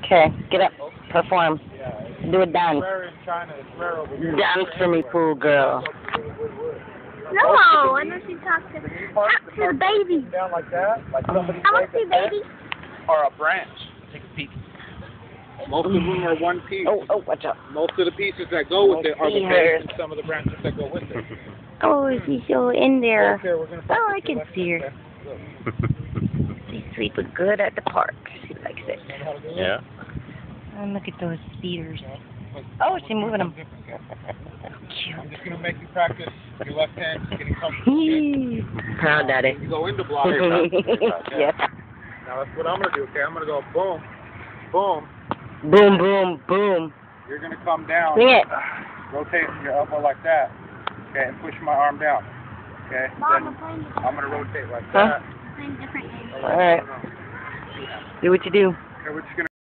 Okay, get up. Perform. Do a dance. Rare in China. It's rare over here. Dance for me, pool girl. No, I know she talked to the baby. Down like that, like somebody I want to see baby. or a branch. Take a peek. Most of them are one piece. Oh, watch out. Most of the pieces that go with it are the base and some of the branches that go with it. Oh, she's so in there. Okay, we're gonna Oh, I can see her. She's sleeping good at the park. She likes it. Yeah. And look at those speeders. Oh, she's moving them. I'm just gonna make you practice your left hand getting comfortable. Proud daddy. You go into block. Yes. Now that's what I'm gonna do. Okay, I'm gonna go boom, boom. Boom, boom, boom. You're gonna come down. Swing it. Rotate your elbow like that. Okay, and push my arm down. Okay. Then I'm gonna rotate like that. All right. Do what you do. Okay, we're just gonna